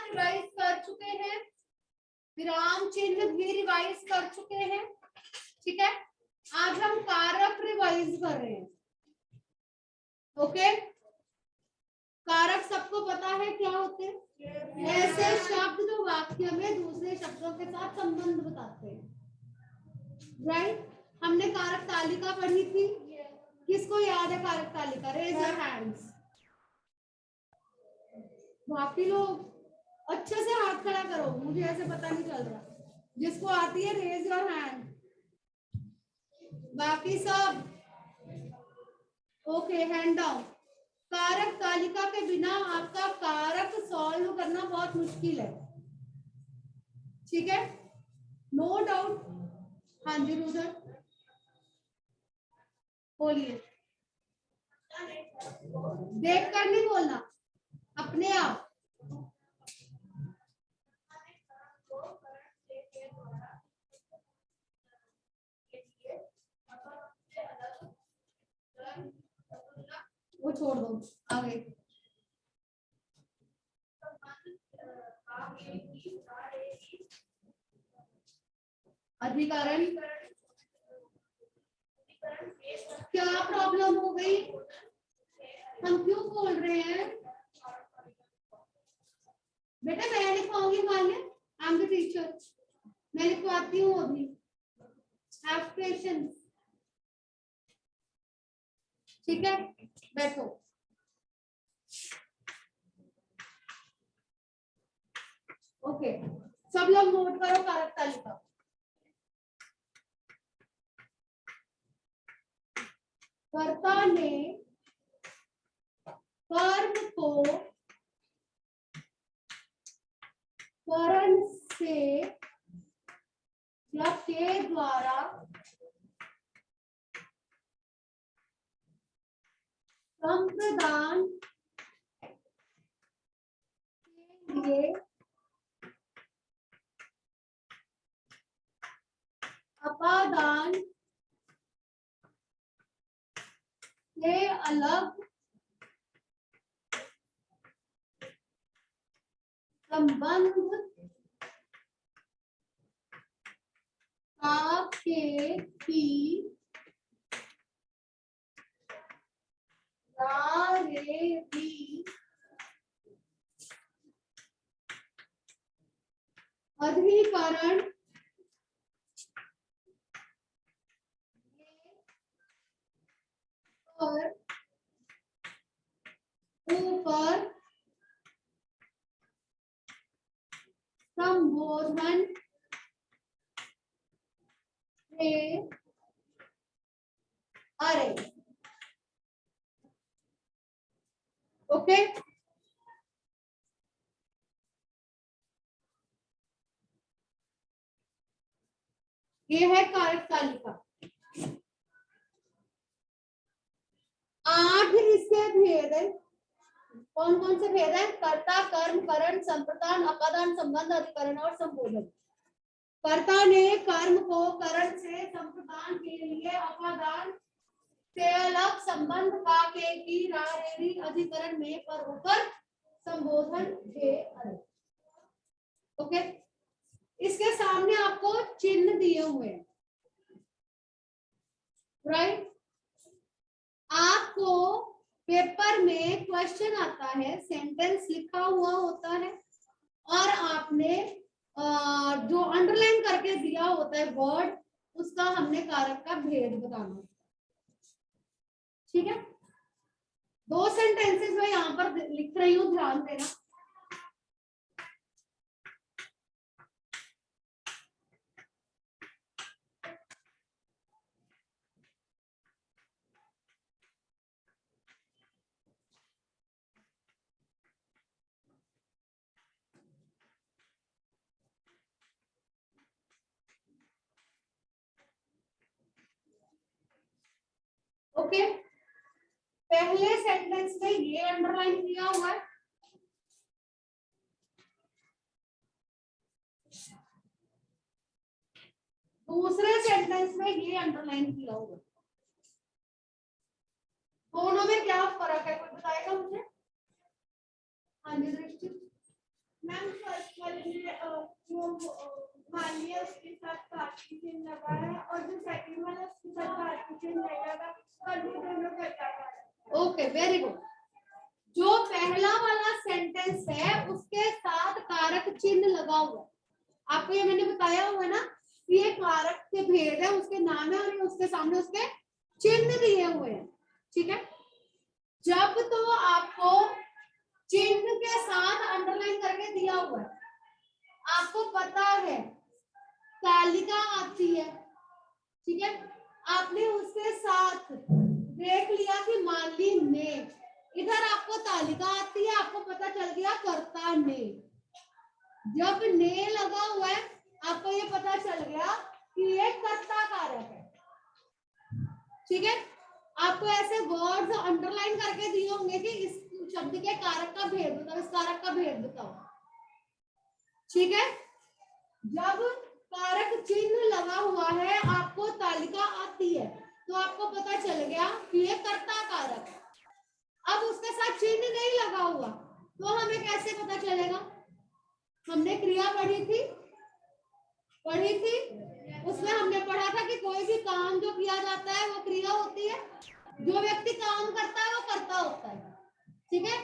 Revise कर चुके हैं, विराम चिन्ह भी रिवाइज कर चुके हैं। ठीक है, आज हम कारक रिवाइज कर रहे हैं। ओके, कारक सबको पता है क्या होते हैं? ऐसे शब्द जो वाक्य में दूसरे शब्दों के साथ संबंध बताते हैं। राइट, हमने कारक तालिका पढ़ी थी। किसको याद है कारक तालिका? Raise your hands. बाकी लोग अच्छे से हाथ खड़ा करो, मुझे ऐसे पता नहीं चल रहा। जिसको आती है रेज योर हैंड। बाकी सब ओके, हैंड डाउन। कारक तालिका के बिना आपका कारक सॉल्व करना बहुत मुश्किल है। ठीक है, नो डाउट। हाँ जी रुदर बोलिए। देख कर नहीं बोलना, अपने आप। वो छोड़ दो, आगे। अधिकरण क्या प्रॉब्लम हो गई? हम क्यों बोल रहे हैं? बेटा मैं लिखवाऊंगी, मान ले आई एम द टीचर, मैं लिखवाती हूँ अभी। Have patience. ठीक है, बैठो। ओके, सब लोग नोट करो कारक तालिका। कर्ता ने कर्म को करण से या के द्वारा संप्रदान के लिए अपादान से अलग संबंध के भी अधिकरण और ऊपर संबोधन से अरे। ओके, ये है कारक तालिका। 8 इसके भेद है। कौन कौन से भेद है? कर्ता, कर्म, करण, संप्रदान, अपादान, संबंध, अधिकरण और संबोधन। कर्ता ने कर्म को करण से संप्रदान के लिए अपादान से अलग संबंध का के की रा रे अधिकरण में पर ऊपर संबोधन के अलग। ओके, इसके सामने आपको चिन्ह दिए हुए हैं। राइट, आपको पेपर में क्वेश्चन आता है, सेंटेंस लिखा हुआ होता है और आपने जो अंडरलाइन करके दिया होता है वर्ड, उसका हमने कारक का भेद बताना। ठीक है, 2 सेंटेंसेस मैं यहाँ पर लिख रही हूँ, ध्यान देना। ओके, पहले सेंटेंस में ये अंडरलाइन किया हुआ है, दूसरे सेंटेंस में ये अंडरलाइन किया हुआ है। दोनों में क्या फर्क है, कोई बताएगा मुझे? हाँ जी दृष्टि मैम। मालिया उसके साथ कार्तिक चिन्ह लगा है और जो सेकंड वाला उसके साथ कार्तिक चिन्ह नहीं लगा और वो दोनों कर्ता। Okay, very good. जो पहला वाला सेंटेंस है उसके साथ कारक चिन्ह लगा हुआ है, आपको ये मैंने बताया हुआ है ना कि ये कारक के भेद है, उसके नाम है और उसके सामने उसके चिन्ह दिए हुए हैं, ठीक है। जब तो आपको चिन्ह के साथ अंडरलाइन करके दिया हुआ है, आपको पता है तालिका आती है, ठीक है, आपने उसके साथ देख लिया कि मान ली ने, इधर आपको तालिका आती है, आपको पता चल गया कर्ता ने। जब ने लगा हुआ है आपको ये पता चल गया कि ये कर्ता कारक है, ठीक है। आपको ऐसे वर्ड्स अंडरलाइन करके दिए होंगे कि इस शब्द के कारक का भेद बताओ, इस कारक का भेद बताओ, ठीक है। जब कारक चिन्ह लगा हुआ है, आपको तालिका आती है, तो आपको पता चल गया कि ये कर्ता कारक है। अब उसके साथ चिन्ह नहीं लगा हुआ तो हमें कैसे पता चलेगा? हमने क्रिया पढ़ी थी, उसमें हमने पढ़ा था कि कोई भी काम जो किया जाता है वो क्रिया होती है, जो व्यक्ति काम करता है वो कर्ता होता है, ठीक है,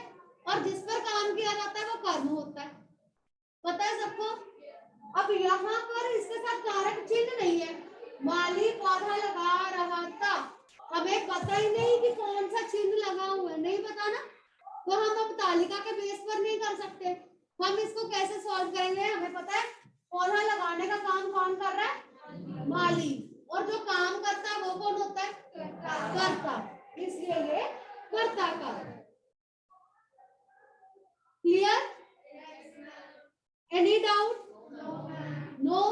और जिस पर काम किया जाता है वो कर्म होता है, पता है सबको। अब यहाँ पर इसके साथ कारक चिन्ह नहीं है, माली पौधा लगा रहा था, हमें पता ही नहीं कि कौन सा चिन्ह लगा हुआ है, नहीं पता ना, तो हम अब तालिका के बेस पर नहीं कर सकते। हम इसको कैसे सॉल्व करेंगे? हमें पता है पौधा लगाने का काम कौन कर रहा है? माली, और जो काम करता है वो कौन होता है? कर्ता, इसलिए ये कर्ता का। क्लियर? Any doubt? नो।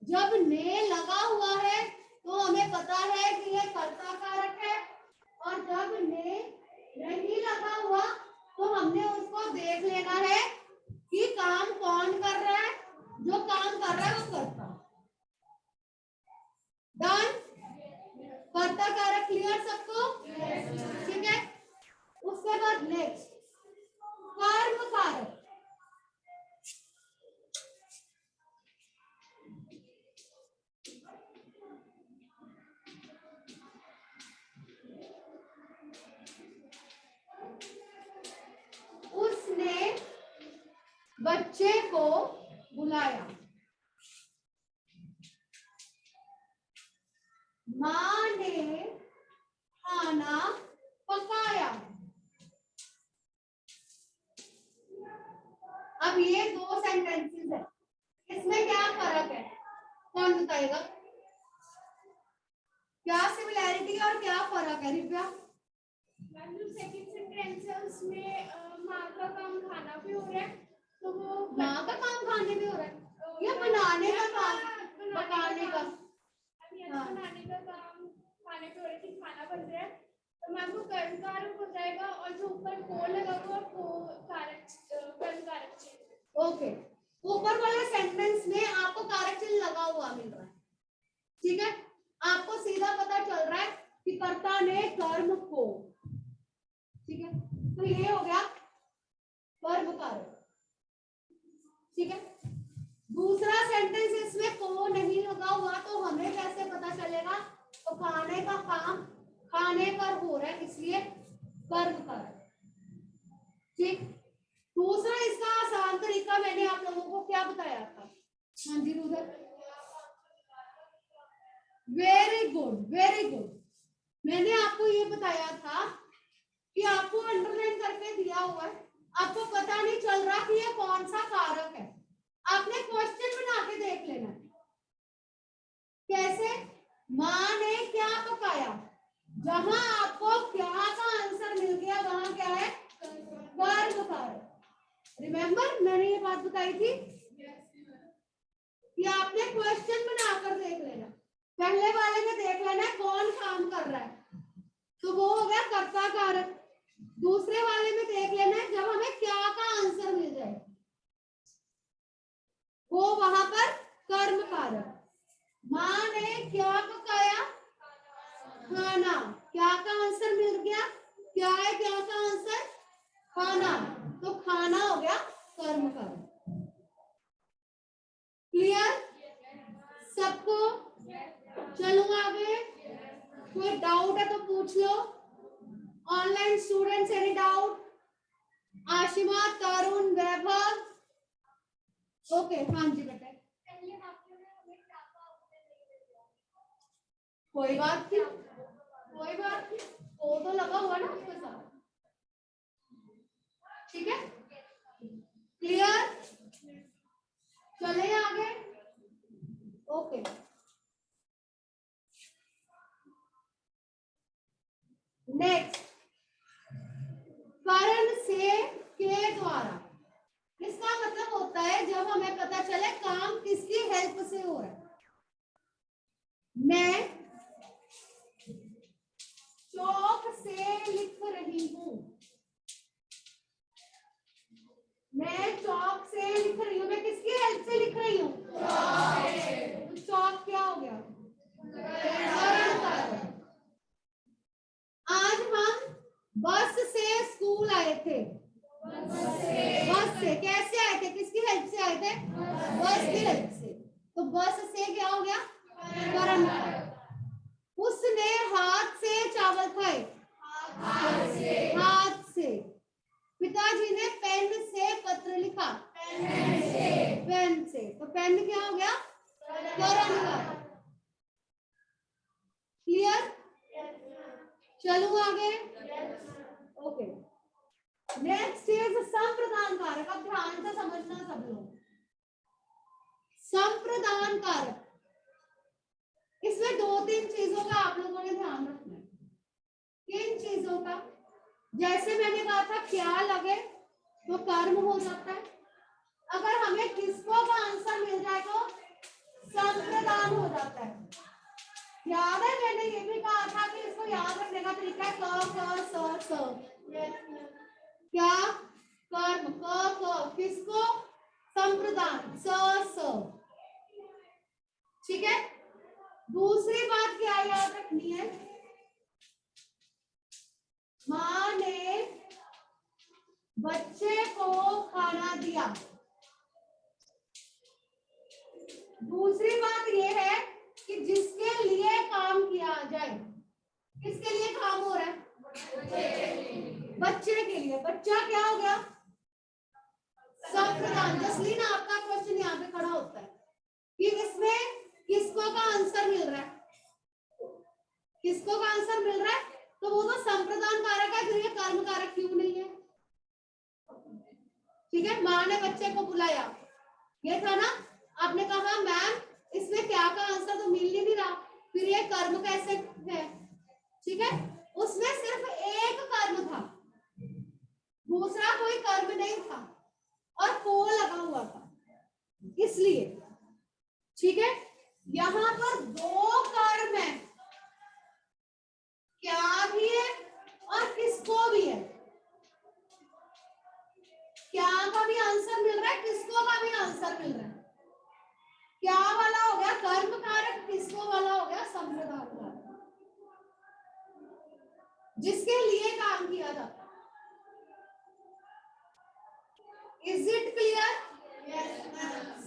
जब ने लगा हुआ है तो हमें पता है कि ये कर्ता कारक है, और जब ने नहीं लगा हुआ तो हमने उसको देख लेना है कि काम कौन कर रहा है, जो काम कर रहा है वो कर्ता। डन? कर्ता कारक क्लियर सबको? ठीक है। उसके बाद नेक्स्ट कर्म कारक। उसने बच्चे को बुलाया, माँ ने खाना पकाया। अब ये दो सेंटेंसेस है, इसमें क्या फर्क है कौन बताएगा? क्या सिमिलैरिटी और क्या फर्क है रिव्या? जो सेकंड सेंटेंस है उसमें माँ का काम खाना भी हो रहा है, तो वो माँ का काम खाने में हो रहा है या बनाने का काम पकाने का? बनाने का काम खाने पे हो रहा है कि खाना बन रहा है, तो मैम वो कर्म कारक हो जाएगा, और जो ऊपर को लगा हुआ वो कारक कर्म कारक चिन्ह। ओके, ऊपर वाले सेंटेंस में आपको कारक चिन्ह लगा हुआ मिल रहा है, ठीक है, आपको सीधा पता चल रहा है कि कर्ता ने कर्म को, ठीक है, तो ये हो गया कर्म कारक, ठीक है। दूसरा सेंटेंस इसमें को नहीं लगा हुआ तो हमें कैसे पता चलेगा? तो खाने का काम खाने पर हो रहा है इसलिए कर्म कारक, ठीक। दूसरा इसका आसान तरीका मैंने आप लोगों को क्या बताया था? हाँ जी रुदर, वेरी गुड वेरी गुड। मैंने आपको ये बताया था कि आपको अंडरलाइन करके दिया हुआ है, आपको पता नहीं चल रहा कि ये कौन सा कारक है, आपने क्वेश्चन बना के देख लेना। कैसे? माँ ने क्या पकाया, जहां आपको क्या का आंसर मिल गया वहां क्या है? कर्म कारक। रिमेम्बर मैंने ये बात बताई थी कि आपने क्वेश्चन बनाकर देख लेना, पहले वाले में देख लेना कौन काम कर रहा है, तो वो हो गया कर्ता कारक। दूसरे वाले में देख लेना है जब हमें क्या का आंसर मिल जाए वो वहां पर कर्म कारक। माँ ने क्या पकाया? खाना। क्या का आंसर मिल गया? क्या है क्या का आंसर? खाना, तो खाना हो गया कर्म कारक। क्लियर सबको? चलूं आगे? कोई डाउट है तो पूछ लो। Online students any doubt? Ashima, Tarun, Vaibhav? Okay, हाँ जी बेटा। कोई बात नहीं, कोई बात नहीं, वो तो लगा हुआ ना उसके साथ। ठीक है, क्लियर? चले आगे। ओके, नेक्स्ट, कारण से के द्वारा। इसका मतलब होता है जब हमें पता चले काम किसकी हेल्प से हो रहा है। मैं चौक से लिख रही हूं, मैं चौक से लिख रही हूं, मैं किसकी हेल्प से लिख रही हूं? तो चौक क्या हो गया? आज हम बस से स्कूल आए थे। बस से कैसे आए थे? किसकी हेल्प से आए थे? बस की हेल्प से। तो बस से क्या हो गया? कर्म। उसने हाथ से चावल खाए, हाथ से। पिताजी ने पेन से पत्र लिखा, पेन से। तो पेन क्या हो गया? कर्म। क्लियर? चलूं आगे? ओके, नेक्स्ट इज संप्रदान कारक। अब ध्यान से समझना सब लोग। संप्रदान कारक, इसमें दो तीन चीजों का आप लोगों ने ध्यान रखना है। किन चीजों का? जैसे मैंने कहा था, क्या लगे तो कर्म हो सकता है। अगर हमें किसको का आंसर मिल जाए तो संप्रदान हो जाता है। याद है मैंने ये भी कहा था कि इसको याद रखने का तरीका है क स क्या? कर्म। क किसको? संप्रदान स। ठीक है, दूसरी बात क्या याद रखनी है? माँ ने बच्चे को खाना दिया। दूसरी बात यह है कि जिसके लिए काम किया जाए, किसके लिए काम हो रहा है? बच्चे के लिए। बच्चा क्या हो गया? संप्रदान। जसलीन, आपका क्वेश्चन यहाँ पे खड़ा होता है कि इसमें किसको का आंसर मिल रहा है? किसको का आंसर मिल रहा है? तो वो तो संप्रदान कारक है, फिर ये कर्म कारक क्यों नहीं है? ठीक है, माँ ने बच्चे को बुलाया, ये था ना? आपने कहा मैम इसमें क्या का आंसर तो मिल ही नहीं रहा, फिर ये कर्म कैसे है? ठीक है, उसमें सिर्फ एक कर्म था, दूसरा कोई कर्म नहीं था, और को लगा हुआ था, इसलिए। ठीक है, यहां पर दो कर्म है, क्या भी है और किसको भी है। क्या का भी आंसर मिल रहा है, किसको का भी आंसर मिल रहा है। क्या वाला हो गया कर्म कारक, किसको वाला हो गया संप्रदान कारक, जिसके लिए काम किया जाता। Is it clear?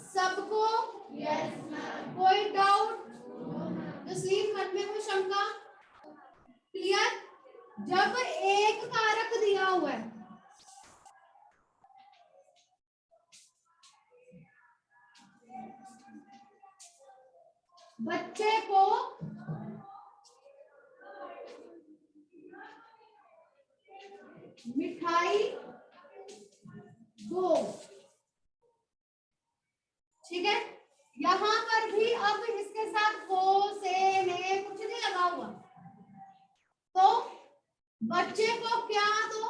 सबको? कोई डाउट? जसलीन, मन में कोई शंका? क्लियर? जब एक कारक दिया हुआ है, बच्चे को मिठाई दो, ठीक है, यहां पर भी अब इसके साथ को से ने कुछ नहीं लगा हुआ, तो बच्चे को क्या दो?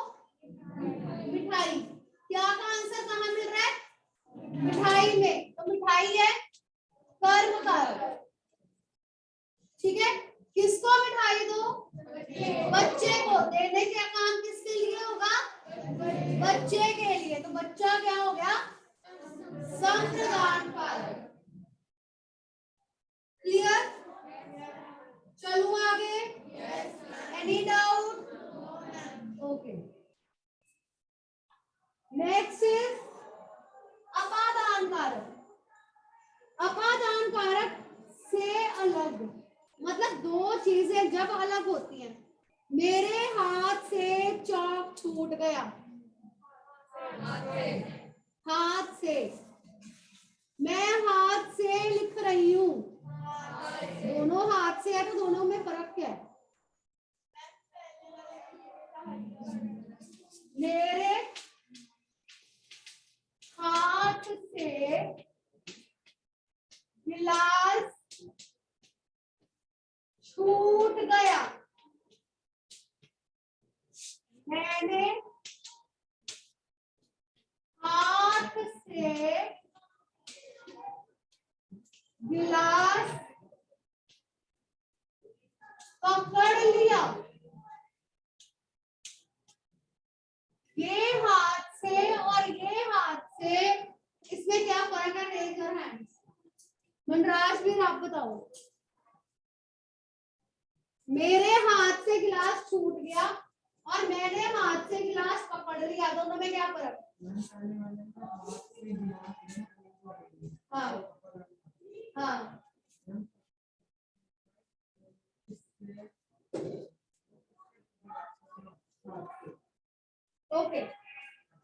मिठाई। क्या का आंसर कहां मिल रहा है? मिठाई में। तो मिठाई है कर्म कारक। ठीक है, किसको मिठाई दो? बच्चे को। देने का काम किसके लिए होगा? बच्चे के लिए। तो बच्चा क्या हो गया? संप्रदान कारक। क्लियर? चलूं आगे? Any doubt? Okay, next is अपादान कारक। दो चीजें जब अलग होती हैं, मेरे हाथ से चौक छूट गया, हाथ से, मैं हाथ से लिख रही हूं, दोनों हाथ से है तो दोनों में फर्क क्या है? मेरे हाथ से गिलास छूट गया, मैंने हाथ से गिलास पकड़ लिया, ये हाथ से और ये हाथ से इसमें क्या फर्क है? Raise your hands. मनराज भी आप बताओ। मेरे हाथ से गिलास छूट गया और मैंने हाथ से गिलास पकड़ लिया, दोनों में क्या फर्क? हाँ हाँ, ओके।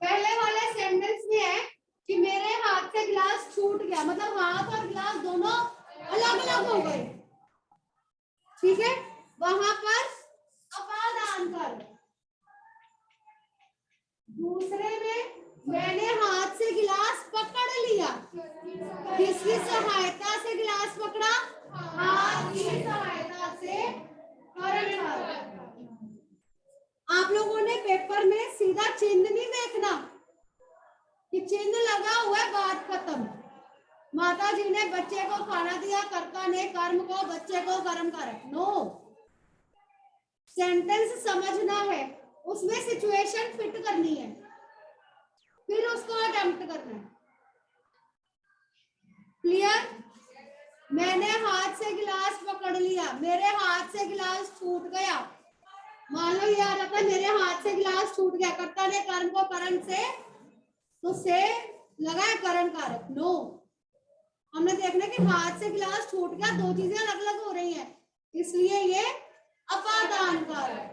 पहले वाले सेंटेंस में है कि मेरे हाथ से गिलास छूट गया, मतलब हाथ और गिलास दोनों अलग अलग हो गए, ठीक है, वहां पर अपादान कर। दूसरे में मैंने हाथ से गिलास पकड़ लिया, किसकी सहायता से गिलास पकड़ा? हाथ की सहायता से। आप लोगों ने पेपर में सीधा चिन्ह नहीं देखना कि चिन्ह लगा हुआ है, बात खत्म। माता जी ने बच्चे को खाना दिया, कर्ता ने कर्म को, बच्चे को कर्म कारक। नो, सेंटेंस समझना है, उसमें सिचुएशन फिट करनी है, फिर उसको अटेम्प्ट करना है। क्लियर? मैंने हाथ से गिलास पकड़ लिया, मेरे हाथ से गिलास छूट गया। मान लो ये आ जाता है मेरे हाथ से गिलास छूट गया, कर्ता ने कर्म को करण से, तो से लगा है करण कारक। नो, हमने देखना कि हाथ से गिलास छूट गया, दो चीजें अलग अलग हो रही हैं, इसलिए ये अपादान कारक।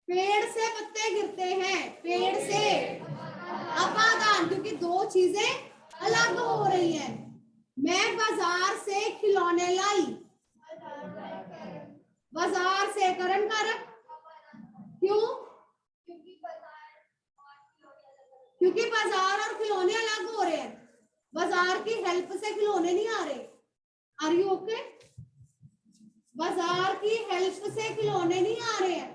पेड़ से पत्ते गिरते हैं, पेड़ से अपादान, क्योंकि दो चीजें अलग हो रही हैं। मैं बाजार से खिलौने लाई, बाजार से करण कारक। क्यों? क्योंकि बाजार और खिलौने अलग हो रहे हैं, बाजार की हेल्प से खिलौने नहीं आ रहे। Are you okay? बाजार की हेल्प से खिलौने नहीं आ रहे हैं,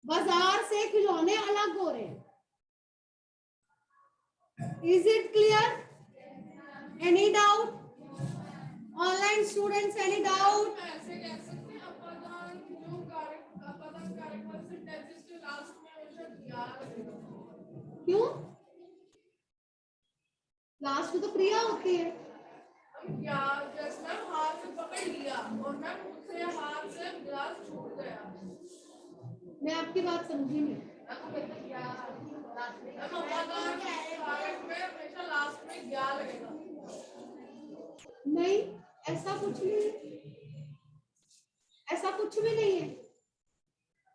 बाजार से खिलौने अलग हो रहे हैं। Is it clear? Any doubt? Online students, any doubt? ऐसे कह सकते हैं अपादान जो कारक, अपादान कारक वाले सेंटेंसेस के लास्ट में हमेशा या लगेगा। क्यों? लास्ट में तो क्रिया होती है। या जैसे मैं हाथ से पकड़ लिया और मैं मुझसे हाथ से गिलास छूट गया। मैं आपकी बात समझी नहीं। अपादान कारक में हमेशा लास्ट में या लगेगा। नहीं, ऐसा कुछ नहीं, ऐसा कुछ भी नहीं है।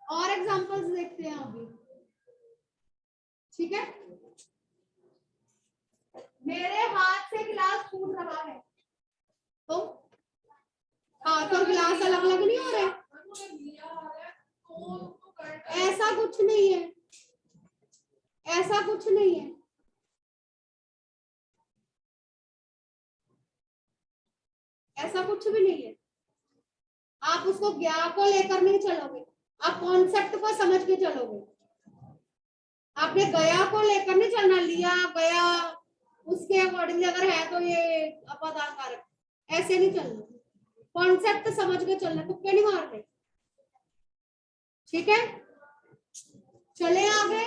और एग्जांपल्स देखते हैं अभी, ठीक है। मेरे हाथ से गिलास छूट रहा है, तो हाथ और गिलास अलग अलग नहीं हो रहे, ऐसा कुछ नहीं है, ऐसा कुछ नहीं है। ऐसा कुछ भी नहीं है। आप उसको ज्ञा को लेकर नहीं चलोगे, आप कॉन्सेप्ट को समझ के चलोगे। आपने गया को लेकर नहीं चलना, लिया गया उसके अकॉर्डिंग अगर है तो ये अपादान कारक, ऐसे नहीं चलना, कॉन्सेप्ट समझ के चलना, तुक्के नहीं मारने, ठीक है। चले आगे।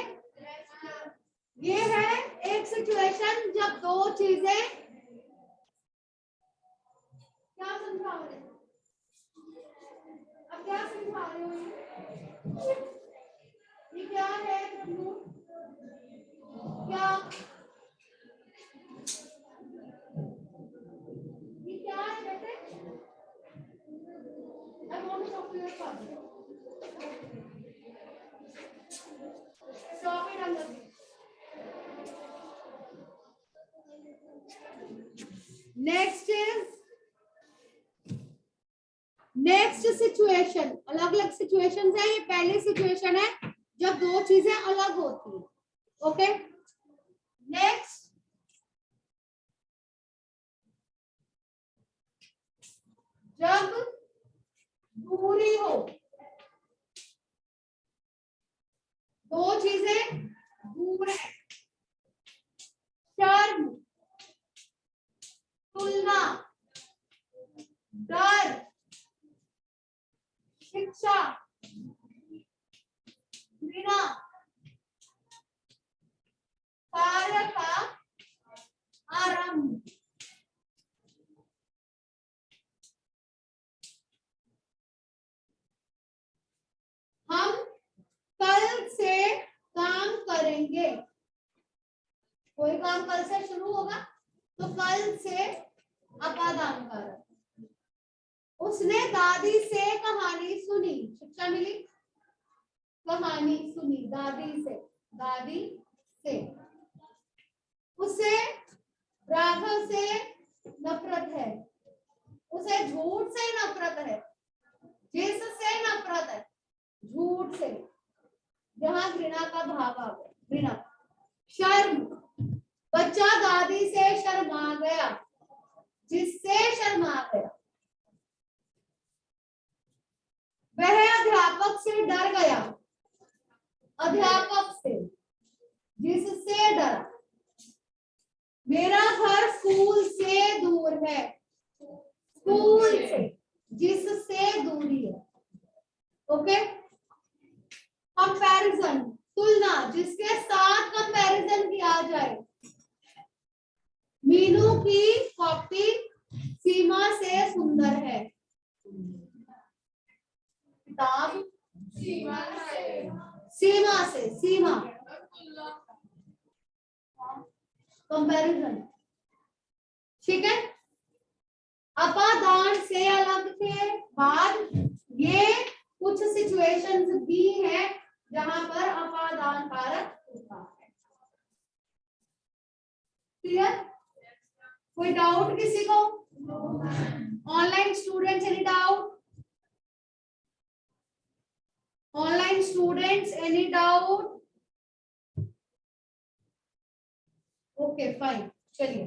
ये है एक सिचुएशन जब दो चीजें, क्या समझा रहे हो? अब क्या समझा रहे हो? ये क्या है प्रभु? क्या ये क्या है बेटे? नेक्स्ट सिचुएशन, अलग अलग सिचुएशन है। ये पहली सिचुएशन है जब दो चीजें अलग होती है। ओके, नेक्स्ट, जब दूरी हो, दो चीजें दूर है। शर्म, तुलना, डर, शिक्षा, घृणा, कार्य का आरंभ। हम कल से काम करेंगे। कोई काम कल से शुरू होगा तो कल से अपादान कारक। उसने दादी से कहानी सुनी, शिक्षा मिली, कहानी सुनी दादी से, दादी से। उसे राघव से नफरत है, उसे झूठ से नफरत है, जिससे नफरत है, झूठ से, जहां घृणा का भाव आ गया, घृणा। शर्म, बच्चा दादी से शर्मा गया, जिससे शर्मा गया। वह अध्यापक से डर गया, अध्यापक से, जिससे डरा। मेरा घर स्कूल से दूर है, स्कूल से, जिससे दूरी है। ओके, कंपैरिजन, तुलना, जिसके साथ कंपैरिजन किया जाए। मीनू की कॉपी सीमा से सुंदर है, किताब सीमा से, सीमा, कंपैरिजन। ठीक है, अपादान से अलग के बाद ये कुछ सिचुएशंस भी है जहां पर अपादान कारक होता है। क्लियर? कोई डाउट किसी को? Online students, any doubt? Online students, any doubt? Okay fine, चलिए।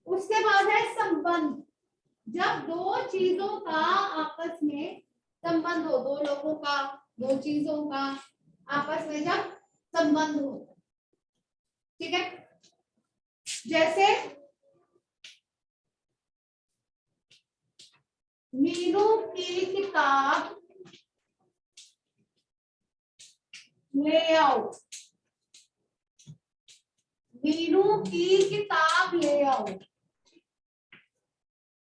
उसके बाद है संबंध। जब दो चीजों का आपस में संबंध हो, दो लोगों का, दो चीजों का आपस में जब संबंध हो, ठीक है। जैसे मीनू की किताब ले आओ, मीनू की किताब ले आओ,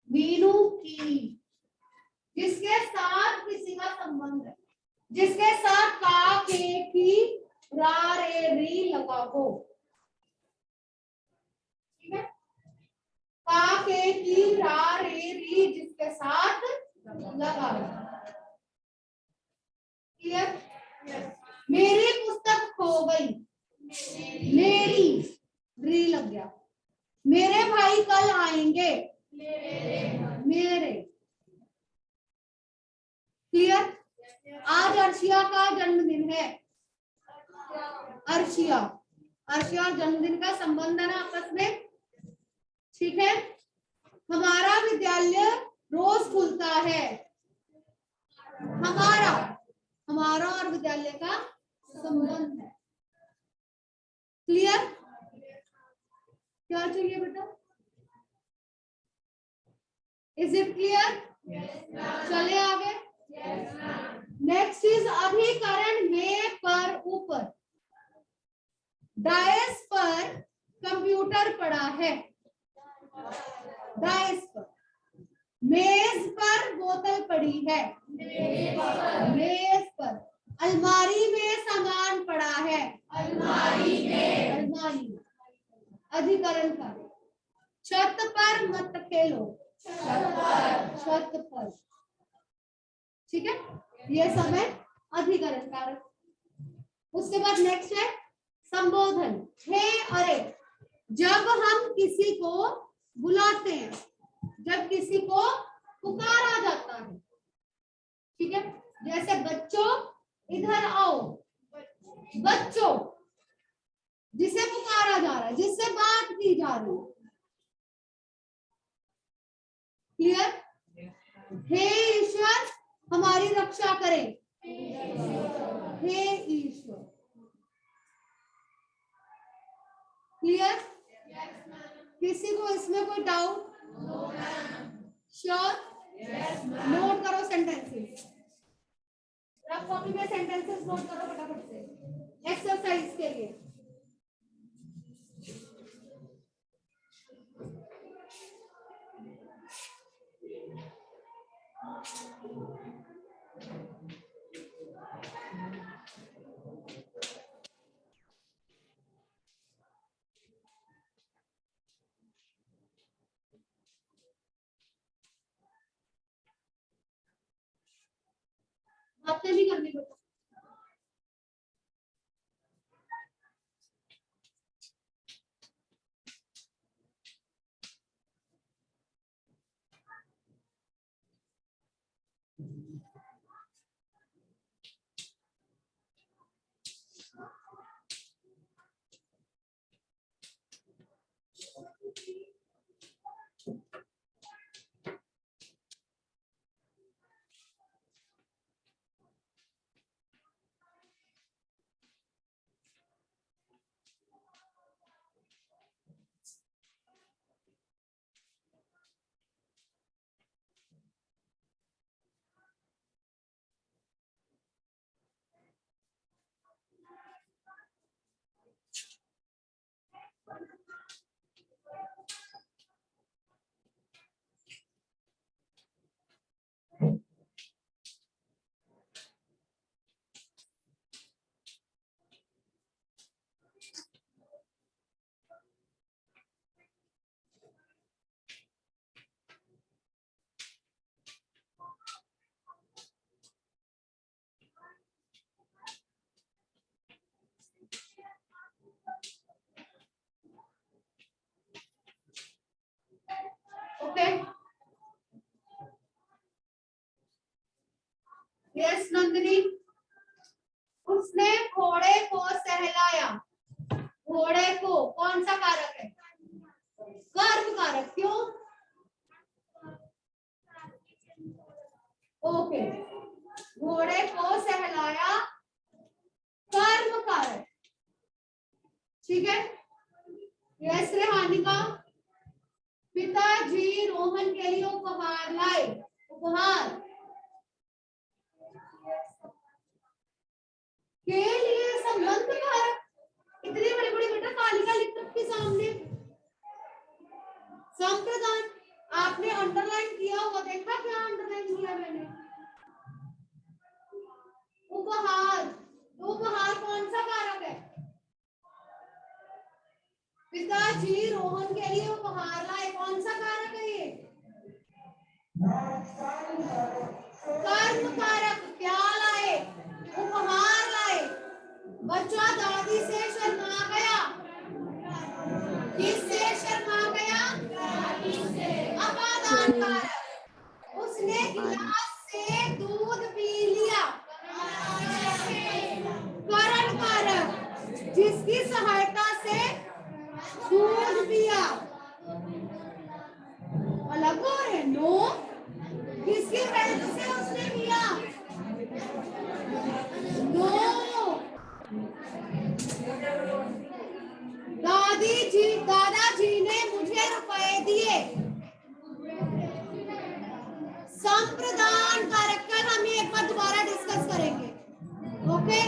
मीनू की, जिसके साथ किसी का संबंध है, जिसके साथ का, के, की, रा, रे, री लगा हो। ठीक है, का, के, की, रा, रे, री, जिसके साथ लगा हो। क्लियर? मेरी पुस्तक खो गई, मेरी, री लग गया। मेरे भाई कल आएंगे, मेरे। क्लियर? आज अर्शिया का जन्मदिन है, अर्शिया, अर्शिया और जन्मदिन का संबंध है ना आपस में। ठीक है, हमारा विद्यालय रोज खुलता है, हमारा, हमारा और विद्यालय का संबंध है। क्लियर? क्या चाहिए बेटा? Is it clear? चले आगे। नेक्स्ट इज अधिकरण में, पर, ऊपर। डायस पर कंप्यूटर पड़ा है, डायस पर। मेज पर बोतल पड़ी है, मेज पर। अलमारी में सामान पड़ा है, अलमारी में, अलमारी में। अधिकरण का। छत पर मत खेलो, छत पर। ठीक है, ये सब है अधिकरण कारक। उसके बाद नेक्स्ट है संबोधन। हे, अरे। जब हम किसी को बुलाते हैं, जब किसी को पुकारा जाता है। ठीक है, जैसे बच्चों इधर आओ, बच्चों, जिसे पुकारा जा रहा है, जिससे बात की जा रही है। क्लियर? हे ईश्वर हमारी रक्षा करें, हे ईश्वर। क्लियर? किसी को इसमें कोई डाउट? श्योर? नोट करो सेंटेंसेस, रफ कॉपी में सेंटेंसेस नोट करो फटाफट से एक्सरसाइज के लिए। बातें भी करनी बेटा। Okay, yes Nandini. उसने घोड़े को सहलाया। घोड़े को कौन सा कारक है? कर्म कारक। क्यों? ओके, घोड़े को सहलाया कर्म कारक। ठीक है, यस रेहानिका। पिताजी रोहन के लिए उपहार लाए। उपहार के लिए संबंध कारक। इतनी बड़ी बड़ी बेटा तालिका लिख रखी सामने। संप्रदान आपने अंडरलाइन किया हुआ, देखा क्या अंडरलाइन किया मैंने? उपहार, उपहार कौन सा कारक है? पिताजी रोहन के लिए उपहार लाए, कौन सा कारक है ये? कर्म कारक। क्या लाए? उपहार लाए। बच्चा दादी से शर्मा गया। किससे शर्मा गया? दादी से। अपादान कारक। उसने गिलास से दूध पी लिया। करण कारक, जिसकी सहायता से दूध पिया। अलग हो रहे? नो, किसकी हेल्प से उसने पिया? नो, दादाजी ने मुझे रुपए दिए। संप्रदान कारक कल हम एक बार दोबारा डिस्कस करेंगे। ओके।